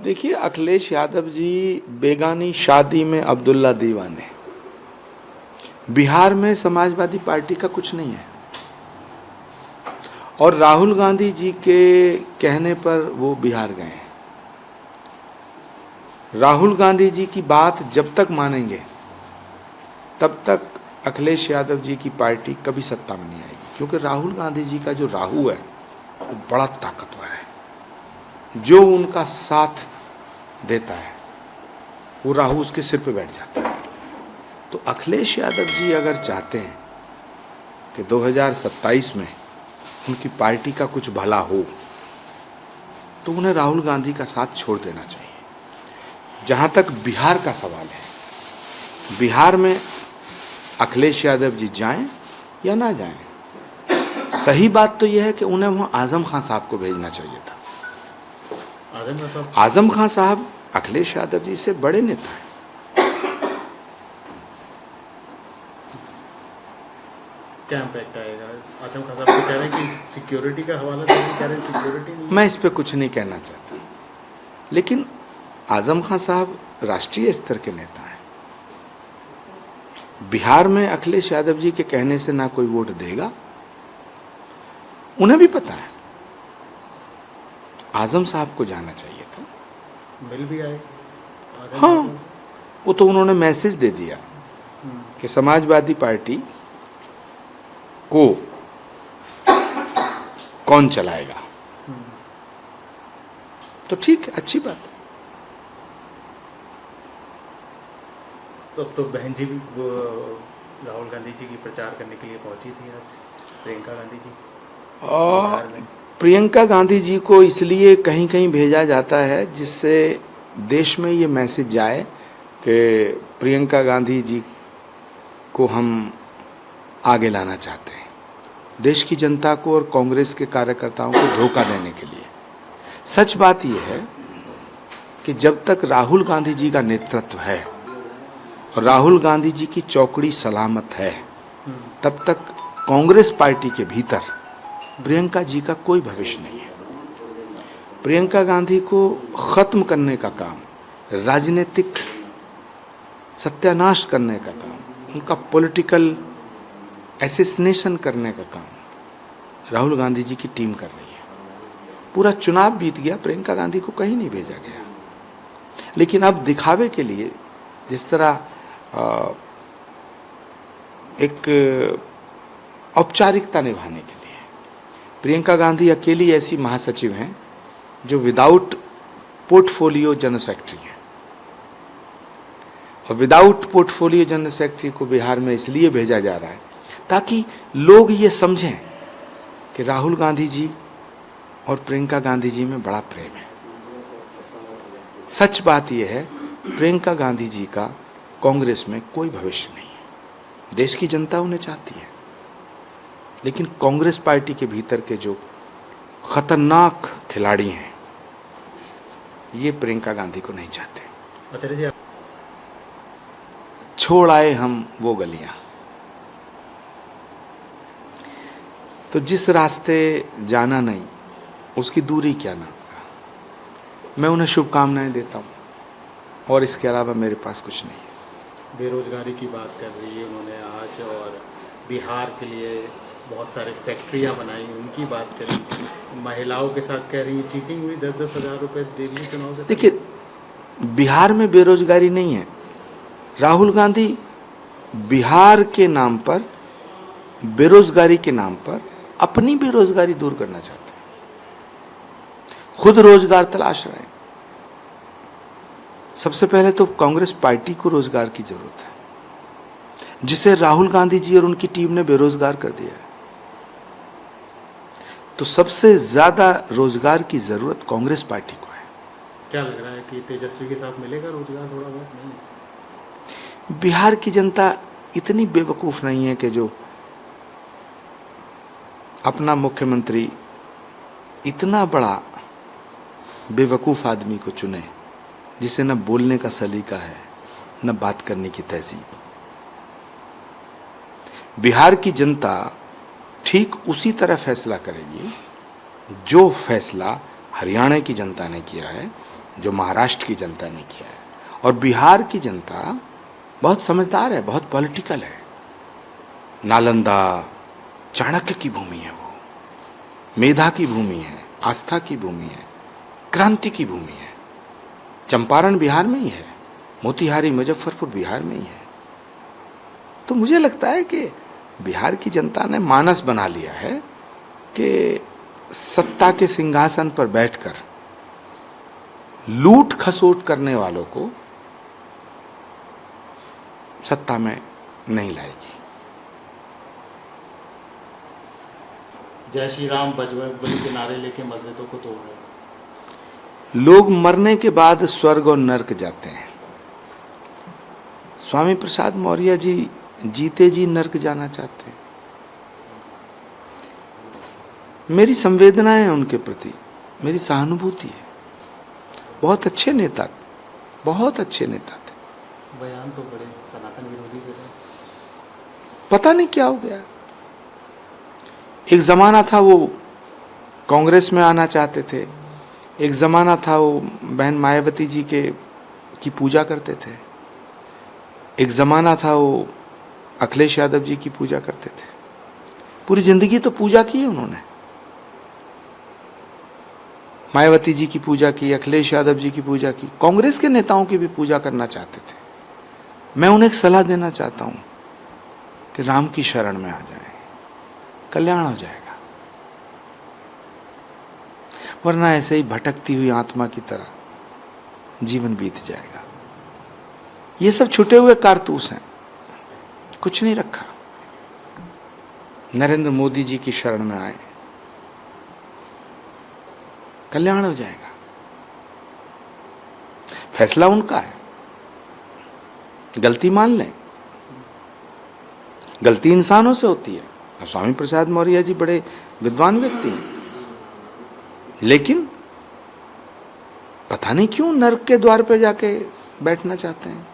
देखिए, अखिलेश यादव जी बेगानी शादी में अब्दुल्ला दीवाने। बिहार में समाजवादी पार्टी का कुछ नहीं है और राहुल गांधी जी के कहने पर वो बिहार गए हैं। राहुल गांधी जी की बात जब तक मानेंगे तब तक अखिलेश यादव जी की पार्टी कभी सत्ता में नहीं आएगी, क्योंकि राहुल गांधी जी का जो राहु है वो बड़ा ताकतवर है। जो उनका साथ देता है वो राहु उसके सिर पे बैठ जाता है। तो अखिलेश यादव जी अगर चाहते हैं कि 2027 में उनकी पार्टी का कुछ भला हो तो उन्हें राहुल गांधी का साथ छोड़ देना चाहिए। जहां तक बिहार का सवाल है, बिहार में अखिलेश यादव जी जाएं या ना जाएं, सही बात तो यह है कि उन्हें वहां आजम खान साहब को भेजना चाहिए था। आजम खान साहब अखिलेश यादव जी से बड़े नेता हैं। क्या इम्पैक्ट आएगा? आजम खान साहब तो कह रहे हैं कि सिक्योरिटी का हवाला देने कह रहे हैं, सिक्योरिटी नहीं। मैं इस पे कुछ नहीं कहना चाहता, लेकिन आजम खान साहब राष्ट्रीय स्तर के नेता हैं। बिहार में अखिलेश यादव जी के कहने से ना कोई वोट देगा, उन्हें भी पता है। आजम साहब को जाना चाहिए था। मिल भी आए। हाँ, वो तो उन्होंने मैसेज दे दिया कि समाजवादी पार्टी को कौन चलाएगा। तो ठीक है, अच्छी बात है। तो अब तो बहन जी भी वो राहुल गांधी जी की प्रचार करने के लिए पहुंची थी आज, प्रियंका गांधी जी बिहार में। प्रियंका गांधी जी को इसलिए कहीं कहीं भेजा जाता है जिससे देश में ये मैसेज जाए कि प्रियंका गांधी जी को हम आगे लाना चाहते हैं, देश की जनता को और कांग्रेस के कार्यकर्ताओं को धोखा देने के लिए। सच बात यह है कि जब तक राहुल गांधी जी का नेतृत्व है और राहुल गांधी जी की चौकड़ी सलामत है, तब तक कांग्रेस पार्टी के भीतर प्रियंका जी का कोई भविष्य नहीं है। प्रियंका गांधी को खत्म करने का काम, राजनीतिक सत्यानाश करने का काम, उनका पॉलिटिकल एसेसिनेशन करने का काम राहुल गांधी जी की टीम कर रही है। पूरा चुनाव बीत गया, प्रियंका गांधी को कहीं नहीं भेजा गया। लेकिन अब दिखावे के लिए, जिस तरह एक औपचारिकता निभाने के लिए, प्रियंका गांधी अकेली ऐसी महासचिव हैं जो विदाउट पोर्टफोलियो जनरल सेक्रेटरी हैं। और विदाउट पोर्टफोलियो जनरल सेक्रेटरी को बिहार में इसलिए भेजा जा रहा है ताकि लोग ये समझें कि राहुल गांधी जी और प्रियंका गांधी जी में बड़ा प्रेम है। सच बात यह है, प्रियंका गांधी जी का कांग्रेस में कोई भविष्य नहीं है। देश की जनता उन्हें चाहती है, लेकिन कांग्रेस पार्टी के भीतर के जो खतरनाक खिलाड़ी हैं, ये प्रियंका गांधी को नहीं चाहते। आचार्य जी, छोड़ आए हम वो गलियां। तो जिस रास्ते जाना नहीं उसकी दूरी क्या ना। मैं उन्हें शुभकामनाएं देता हूं और इसके अलावा मेरे पास कुछ नहीं है। बेरोजगारी की बात कर रही है उन्होंने आज, और बिहार के लिए बहुत सारे फैक्ट्रियां बनाई, उनकी बात करी। महिलाओं के साथ कह रही है चीटिंग हुई, 10-10 हज़ार रुपए दिल्ली चुनाव से। देखिए, बिहार में बेरोजगारी नहीं है। राहुल गांधी बिहार के नाम पर, बेरोजगारी के नाम पर अपनी बेरोजगारी दूर करना चाहते हैं। खुद रोजगार तलाश रहे हैं। सबसे पहले तो कांग्रेस पार्टी को रोजगार की जरूरत है, जिसे राहुल गांधी जी और उनकी टीम ने बेरोजगार कर दिया है। तो सबसे ज्यादा रोजगार की जरूरत कांग्रेस पार्टी को है। क्या लग रहा है कि तेजस्वी के साथ मिलेगा रोजगार? थोड़ा बहुत नहीं। बिहार की जनता इतनी बेवकूफ नहीं है कि जो अपना मुख्यमंत्री इतना बड़ा बेवकूफ आदमी को चुने, जिसे न बोलने का सलीका है न बात करने की तहजीब। बिहार की जनता ठीक उसी तरह फैसला करेगी जो फैसला हरियाणा की जनता ने किया है जो महाराष्ट्र की जनता ने किया है। और बिहार की जनता बहुत समझदार है, बहुत पॉलिटिकल है। नालंदा चाणक्य की भूमि है, वो मेधा की भूमि है, आस्था की भूमि है, क्रांति की भूमि है। चंपारण बिहार में ही है, मोतिहारी मुजफ्फरपुर बिहार में ही है। तो मुझे लगता है कि बिहार की जनता ने मानस बना लिया है कि सत्ता के सिंहासन पर बैठकर लूट खसोट करने वालों को सत्ता में नहीं लाएगी। जय श्री राम बजरंगबली के नारे लेके मस्जिदों को तोड़ रहे। लोग मरने के बाद स्वर्ग और नरक जाते हैं। स्वामी प्रसाद मौर्य जी जीते जी नरक जाना चाहते हैं। मेरी संवेदना है उनके प्रति, मेरी सहानुभूति है। बहुत अच्छे नेता, बहुत अच्छे नेता थे। बयान तो बड़े सनातन विरोधी दे रहे। पता नहीं क्या हो गया। एक जमाना था वो कांग्रेस में आना चाहते थे, एक जमाना था वो बहन मायावती जी की पूजा करते थे, एक जमाना था वो अखिलेश यादव जी की पूजा करते थे। पूरी जिंदगी तो पूजा की है उन्होंने, मायावती जी की पूजा की, अखिलेश यादव जी की पूजा की, कांग्रेस के नेताओं की भी पूजा करना चाहते थे। मैं उन्हें एक सलाह देना चाहता हूं कि राम की शरण में आ जाएं, कल्याण हो जाएगा। वरना ऐसे ही भटकती हुई आत्मा की तरह जीवन बीत जाएगा। ये सब छुटे हुए कारतूस हैं, कुछ नहीं रखा। नरेंद्र मोदी जी की शरण में आए, कल्याण हो जाएगा। फैसला उनका है, गलती मान लें। गलती इंसानों से होती है। स्वामी प्रसाद मौर्य जी बड़े विद्वान व्यक्ति हैं, लेकिन पता नहीं क्यों नरक के द्वार पे जाके बैठना चाहते हैं,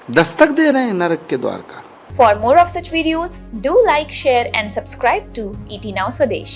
दस्तक दे रहे हैं नरक के द्वार का। For more of such videos, do like, share and subscribe to ET Now Swadesh.